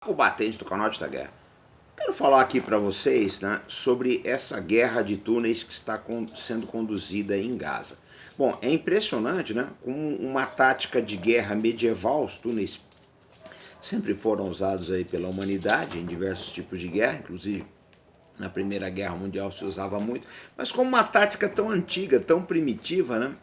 Combatente do Canal da Guerra. Quero falar aqui para vocês, né, sobre essa guerra de túneis que está sendo conduzida em Gaza. Bom, é impressionante, né, como uma tática de guerra medieval. Os túneis sempre foram usados aí pela humanidade em diversos tipos de guerra, inclusive na Primeira Guerra Mundial se usava muito, mas como uma tática tão antiga, tão primitiva, né,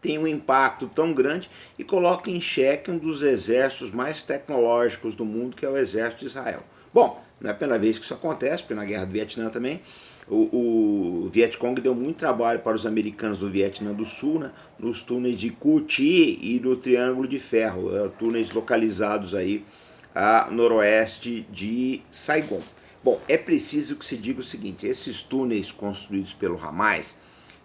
tem um impacto tão grande e coloca em xeque um dos exércitos mais tecnológicos do mundo, que é o exército de Israel. Bom, não é a primeira vez que isso acontece, porque na Guerra do Vietnã também o Vietcong deu muito trabalho para os americanos do Vietnã do Sul, né, nos túneis de Cu Chi e no Triângulo de Ferro, túneis localizados aí a noroeste de Saigon. Bom, é preciso que se diga o seguinte: esses túneis construídos pelo Hamas,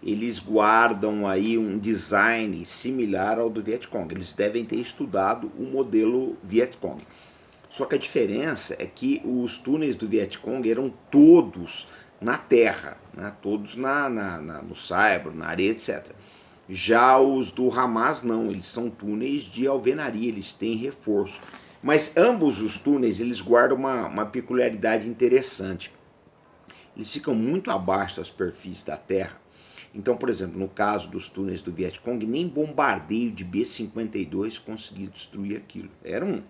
eles guardam aí um design similar ao do Vietcong. Eles devem ter estudado o modelo Vietcong. Só que a diferença é que os túneis do Vietcong eram todos na terra, né? Todos no saibro, na areia, etc. Já os do Hamas não, eles são túneis de alvenaria, eles têm reforço. Mas ambos os túneis eles guardam uma peculiaridade interessante. Eles ficam muito abaixo da superfície da terra. Então, por exemplo, no caso dos túneis do Vietcong, nem bombardeio de B-52 conseguia destruir aquilo. Era um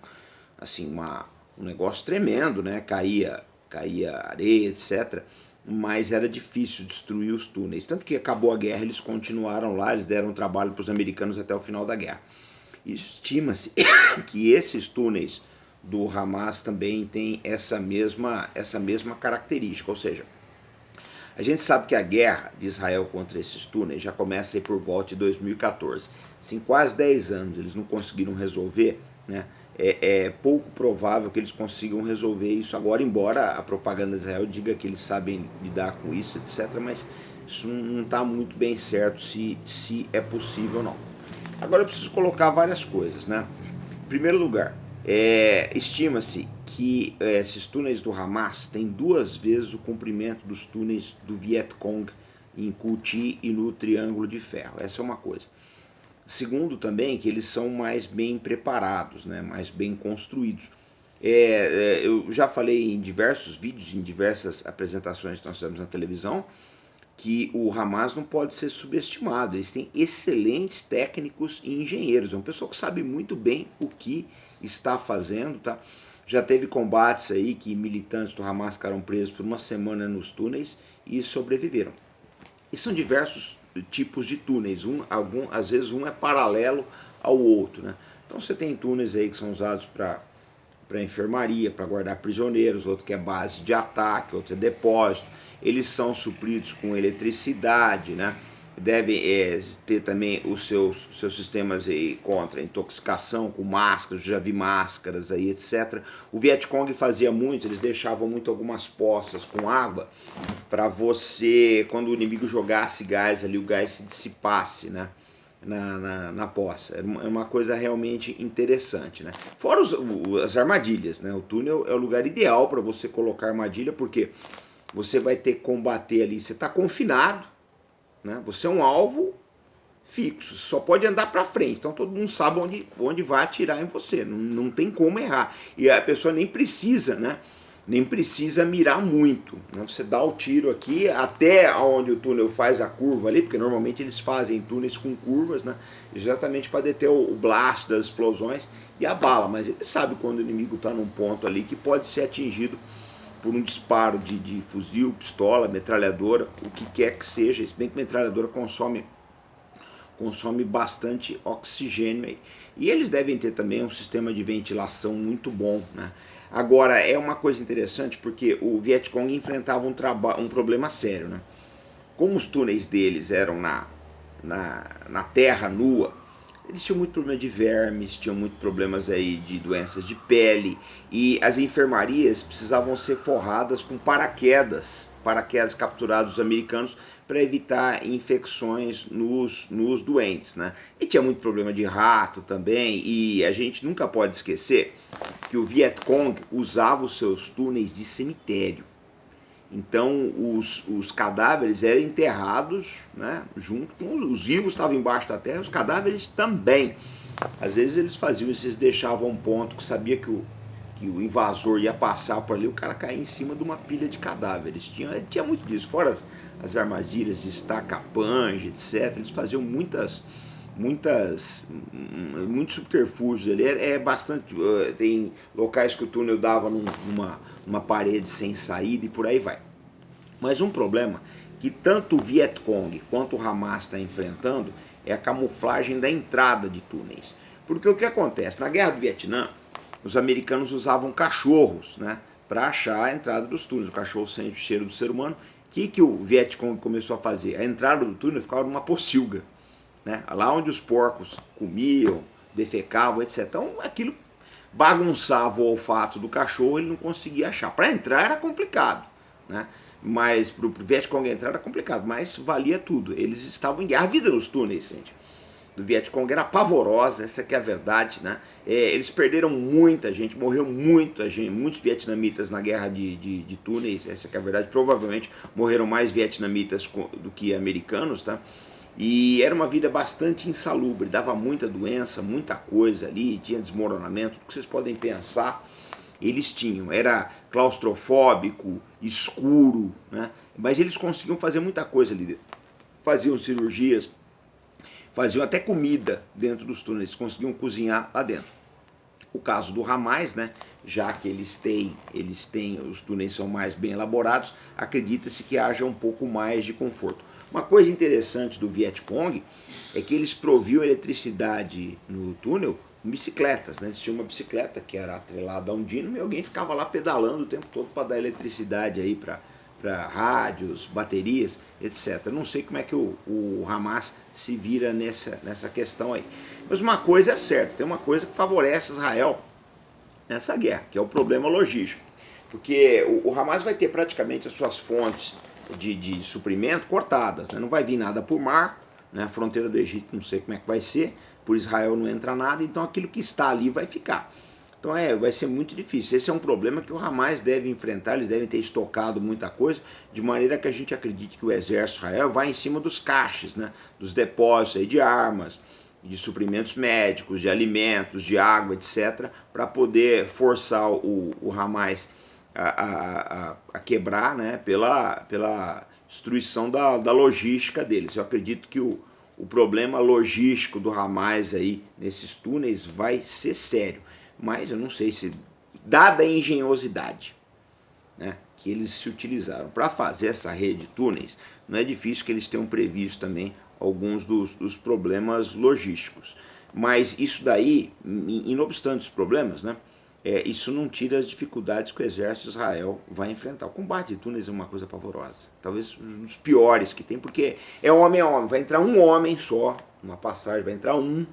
negócio tremendo, né? Caía areia, etc. Mas era difícil destruir os túneis. Tanto que acabou a guerra, eles continuaram lá, eles deram trabalho para os americanos até o final da guerra. Estima-se que esses túneis do Hamas também têm essa mesma característica, ou seja, a gente sabe que a guerra de Israel contra esses túneis já começa aí por volta de 2014. Se em quase 10 anos eles não conseguiram resolver, né, é pouco provável que eles consigam resolver isso agora, embora a propaganda de Israel diga que eles sabem lidar com isso, etc. Mas isso não está muito bem certo se é possível ou não. Agora eu preciso colocar várias coisas, né? Em primeiro lugar, estima-se que esses túneis do Hamas têm 2 vezes o comprimento dos túneis do Vietcong em Cu Chi e no Triângulo de Ferro. Essa é uma coisa. Segundo também, que eles são mais bem preparados, né? Mais bem construídos. Eu já falei em diversos vídeos, em diversas apresentações que nós fizemos na televisão, que o Hamas não pode ser subestimado. Eles têm excelentes técnicos e engenheiros. É um pessoal que sabe muito bem o que está fazendo, tá? Já teve combates aí que militantes do Hamas ficaram presos por uma semana nos túneis e sobreviveram. E são diversos tipos de túneis. Às vezes um é paralelo ao outro, né? Então você tem túneis aí que são usados para enfermaria, para guardar prisioneiros, outro que é base de ataque, outro é depósito. Eles são supridos com eletricidade, né? Devem ter também os seus sistemas aí contra intoxicação, com máscaras, já vi máscaras aí, etc. O Vietcong fazia muito, eles deixavam muito algumas poças com água para você, quando o inimigo jogasse gás ali, o gás se dissipasse, né? Na poça. É uma coisa realmente interessante, né? Fora as armadilhas, né? O túnel é o lugar ideal para você colocar armadilha, porque você vai ter que combater ali, você está confinado, né? Você é um alvo fixo, só pode andar para frente, então todo mundo sabe onde vai atirar em você, não tem como errar. E a pessoa nem precisa, né? Nem precisa mirar muito, né? Você dá o tiro aqui até onde o túnel faz a curva ali, porque normalmente eles fazem túneis com curvas, né? Exatamente para deter o blast das explosões e a bala, mas ele sabe quando o inimigo está num ponto ali que pode ser atingido por um disparo de fuzil, pistola, metralhadora, o que quer que seja. Se bem que metralhadora consome bastante oxigênio aí. E eles devem ter também um sistema de ventilação muito bom, né? Agora, é uma coisa interessante porque o Vietcong enfrentava um problema sério, né? Como os túneis deles eram na terra nua, eles tinham muito problema de vermes, tinham muito problemas aí de doenças de pele, e as enfermarias precisavam ser forradas com paraquedas capturados dos americanos para evitar infecções nos doentes, né? E tinha muito problema de rato também, e a gente nunca pode esquecer que o Vietcong usava os seus túneis de cemitério. Então os cadáveres eram enterrados, né, junto com os vivos, estavam embaixo da terra, os cadáveres também. Às vezes eles faziam isso, eles deixavam um ponto que sabia que que o invasor ia passar por ali, o cara caía em cima de uma pilha de cadáveres. Tinha muito disso, fora as armadilhas de estaca punch, etc. Eles faziam muitos subterfúgios ali. Bastante. Tem locais que o túnel dava numa parede sem saída e por aí vai. Mas um problema que tanto o Vietcong quanto o Hamas está enfrentando é a camuflagem da entrada de túneis. Porque o que acontece? Na Guerra do Vietnã, os americanos usavam cachorros, né, para achar a entrada dos túneis. O cachorro sente o cheiro do ser humano. O que o Vietcong começou a fazer? A entrada do túnel ficava numa pocilga, né, lá onde os porcos comiam, defecavam, etc. Então aquilo bagunçava o olfato do cachorro, ele não conseguia achar. Para entrar era complicado, né? Mas para o Vietcong entrar era complicado, mas valia tudo. Eles estavam em guerra. A vida nos túneis, gente, do Vietcong era pavorosa, essa que é a verdade, né? Eles perderam muita gente, morreu muita gente, muitos vietnamitas na guerra de túneis, essa que é a verdade. Provavelmente morreram mais vietnamitas do que americanos, tá? E era uma vida bastante insalubre, dava muita doença, muita coisa ali, tinha desmoronamento, tudo que vocês podem pensar, eles tinham. Era claustrofóbico, escuro, né? Mas eles conseguiam fazer muita coisa ali dentro. Faziam cirurgias, faziam até comida dentro dos túneis, conseguiam cozinhar lá dentro. O caso do Hamas, né, já que eles têm, os túneis são mais bem elaborados, acredita-se que haja um pouco mais de conforto. Uma coisa interessante do Vietcong é que eles proviam eletricidade no túnel com bicicletas, né? Eles tinham uma bicicleta que era atrelada a um dínamo e alguém ficava lá pedalando o tempo todo para dar eletricidade aí para rádios, baterias, etc. Eu não sei como é que o Hamas se vira nessa questão aí. Mas uma coisa é certa, tem uma coisa que favorece Israel nessa guerra, que é o problema logístico. Porque o Hamas vai ter praticamente as suas fontes de suprimento cortadas, né? Não vai vir nada por mar, né? A fronteira do Egito não sei como é que vai ser, por Israel não entra nada, então aquilo que está ali vai ficar. Então vai ser muito difícil. Esse é um problema que o Hamas deve enfrentar, eles devem ter estocado muita coisa, de maneira que a gente acredite que o exército de Israel vai em cima dos caixes, né? Dos depósitos aí de armas, de suprimentos médicos, de alimentos, de água, etc., para poder forçar o Hamas a quebrar, né, pela destruição da logística deles. Eu acredito que o problema logístico do Hamas aí nesses túneis vai ser sério, mas eu não sei se, dada a engenhosidade, né, que eles se utilizaram para fazer essa rede de túneis, não é difícil que eles tenham previsto também alguns dos problemas logísticos. Mas isso daí, não obstante os problemas, né, isso não tira as dificuldades que o exército de Israel vai enfrentar. O combate de túneis é uma coisa pavorosa, talvez um dos piores que tem, porque é homem a homem, vai entrar um homem só, numa passagem, vai entrar um,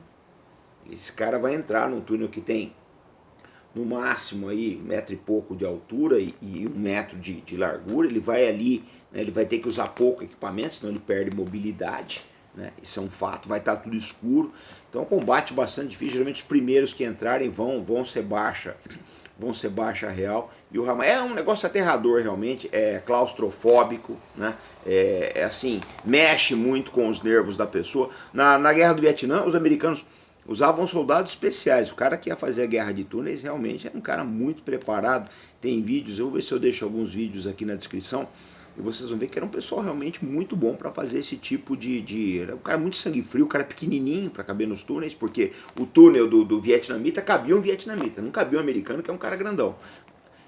esse cara vai entrar num túnel que tem no máximo aí 1 e pouco de altura e 1 de largura, ele vai ali, né, ele vai ter que usar pouco equipamento, senão ele perde mobilidade, né, isso é um fato, vai estar tudo escuro, então é um combate bastante difícil. Geralmente os primeiros que entrarem vão ser baixa real, e o Hamas é um negócio aterrador realmente, é claustrofóbico, né, assim, mexe muito com os nervos da pessoa. Na Guerra do Vietnã, os americanos usavam soldados especiais. O cara que ia fazer a guerra de túneis realmente era um cara muito preparado. Tem vídeos, eu vou ver se eu deixo alguns vídeos aqui na descrição, e vocês vão ver que era um pessoal realmente muito bom para fazer esse tipo era um cara muito sangue frio, um cara pequenininho para caber nos túneis, porque o túnel do vietnamita cabia um vietnamita, não cabia um americano, que é um cara grandão.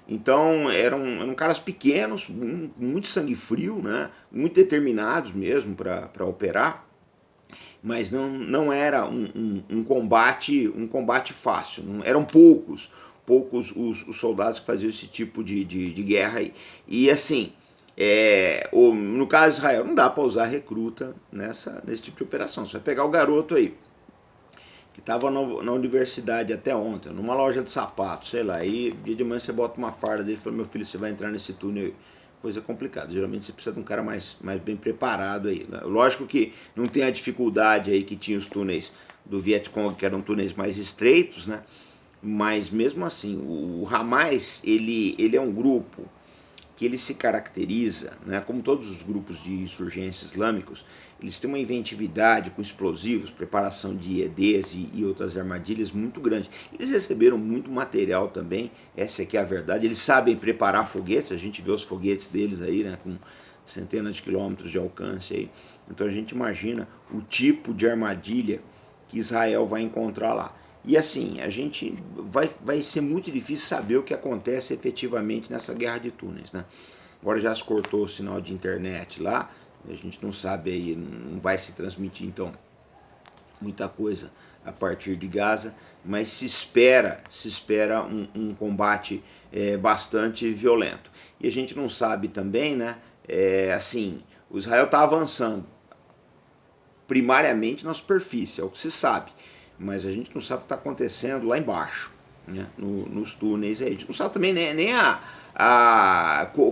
Então eram caras pequenos, muito sangue frio, né? Muito determinados mesmo para operar, mas não era um combate fácil. Não, eram poucos os soldados que faziam esse tipo de guerra aí. E assim, no caso de Israel, não dá para usar recruta nesse tipo de operação. Você vai pegar o garoto aí, que estava na universidade até ontem, numa loja de sapatos, sei lá, aí dia de manhã você bota uma farda dele e fala: meu filho, você vai entrar nesse túnel, coisa complicada. Geralmente você precisa de um cara mais bem preparado aí, né? Lógico que não tem a dificuldade aí que tinha os túneis do Vietcong, que eram túneis mais estreitos, né? Mas mesmo assim, o Hamas, ele é um grupo que ele se caracteriza, né, como todos os grupos de insurgência islâmicos, eles têm uma inventividade com explosivos, preparação de IEDs e outras armadilhas muito grande. Eles receberam muito material também, essa aqui é a verdade, eles sabem preparar foguetes, a gente vê os foguetes deles aí, né, com centenas de quilômetros de alcance aí. Então a gente imagina o tipo de armadilha que Israel vai encontrar lá. E assim, a gente vai ser muito difícil saber o que acontece efetivamente nessa guerra de túneis, né? Agora já se cortou o sinal de internet lá, a gente não sabe aí, não vai se transmitir então muita coisa a partir de Gaza, mas se espera um combate bastante violento. E a gente não sabe também, né? Assim, o Israel está avançando primariamente na superfície, é o que se sabe, mas a gente não sabe o que está acontecendo lá embaixo, né, nos túneis. Aí. A gente não sabe também nem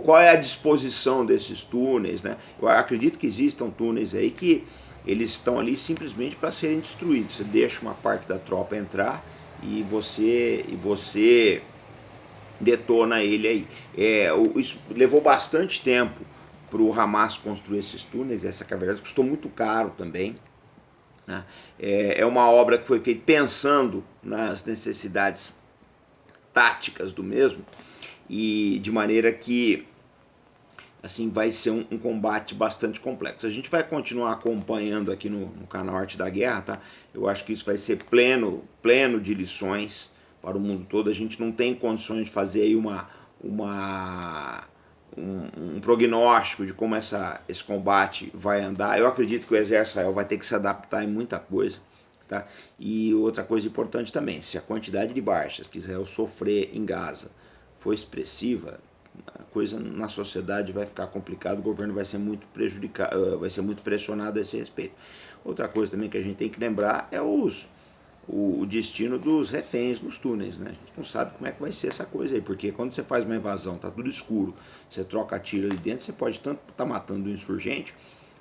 qual é a disposição desses túneis. Né? Eu acredito que existam túneis aí que eles estão ali simplesmente para serem destruídos. Você deixa uma parte da tropa entrar e você detona ele aí. Isso levou bastante tempo para o Hamas construir esses túneis, essa caverna custou muito caro também. Né? É uma obra que foi feita pensando nas necessidades táticas do mesmo, e de maneira que assim vai ser um combate bastante complexo. A gente vai continuar acompanhando aqui no canal Arte da Guerra, tá? Eu acho que isso vai ser pleno de lições para o mundo todo. A gente não tem condições de fazer aí um prognóstico de como esse combate vai andar. Eu acredito que o exército Israel vai ter que se adaptar em muita coisa. Tá? E outra coisa importante também, se a quantidade de baixas que Israel sofrer em Gaza for expressiva, a coisa na sociedade vai ficar complicada, o governo vai ser muito prejudicado, vai ser muito pressionado a esse respeito. Outra coisa também que a gente tem que lembrar é o destino dos reféns nos túneis, né? A gente não sabe como é que vai ser essa coisa aí, porque quando você faz uma invasão, tá tudo escuro, você troca tiro ali dentro, você pode tanto estar matando um insurgente,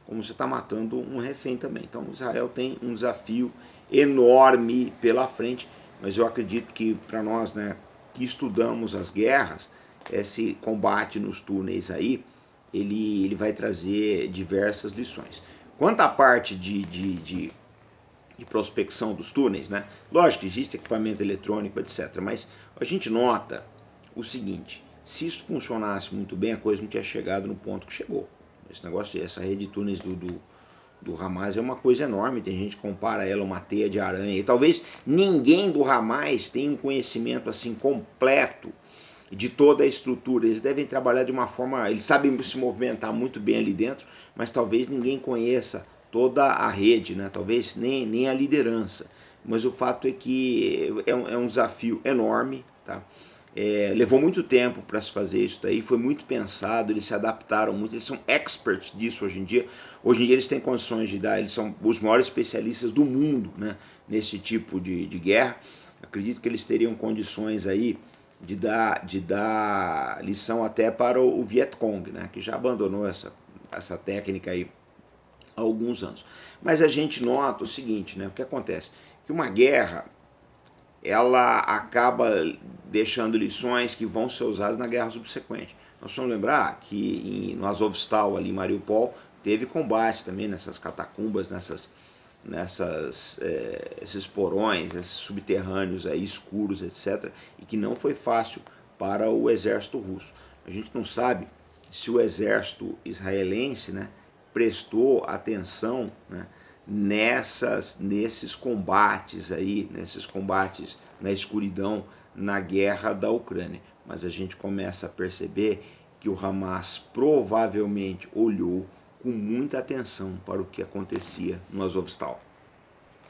como você está matando um refém também. Então Israel tem um desafio enorme pela frente, mas eu acredito que para nós, né, que estudamos as guerras, esse combate nos túneis aí, ele vai trazer diversas lições. Quanto à parte de prospecção dos túneis, né? Lógico que existe equipamento eletrônico, etc. Mas a gente nota o seguinte: se isso funcionasse muito bem, a coisa não tinha chegado no ponto que chegou. Esse negócio, essa rede de túneis do Hamas é uma coisa enorme. Tem gente que compara ela a uma teia de aranha. E talvez ninguém do Hamas tenha um conhecimento assim completo de toda a estrutura. Eles devem trabalhar de uma forma, eles sabem se movimentar muito bem ali dentro, mas talvez ninguém conheça toda a rede, né? Talvez nem a liderança. Mas o fato é que é um desafio enorme, tá? Levou muito tempo para se fazer isso daí, foi muito pensado, eles se adaptaram muito, eles são experts disso hoje em dia. Hoje em dia eles têm condições de dar, eles são os maiores especialistas do mundo, né, nesse tipo de guerra. Acredito que eles teriam condições aí de dar lição até para o Vietcong, né, que já abandonou essa técnica aí há alguns anos. Mas a gente nota o seguinte, né, o que acontece? Que uma guerra, ela acaba deixando lições que vão ser usadas na guerra subsequente. Nós vamos lembrar que no Azovstal, ali em Mariupol, teve combate também nessas catacumbas, esses porões, esses subterrâneos aí, escuros, etc., e que não foi fácil para o exército russo. A gente não sabe se o exército israelense, né, prestou atenção, né, nesses combates aí, nesses combates na escuridão na guerra da Ucrânia. Mas a gente começa a perceber que o Hamas provavelmente olhou com muita atenção para o que acontecia no Azovstal.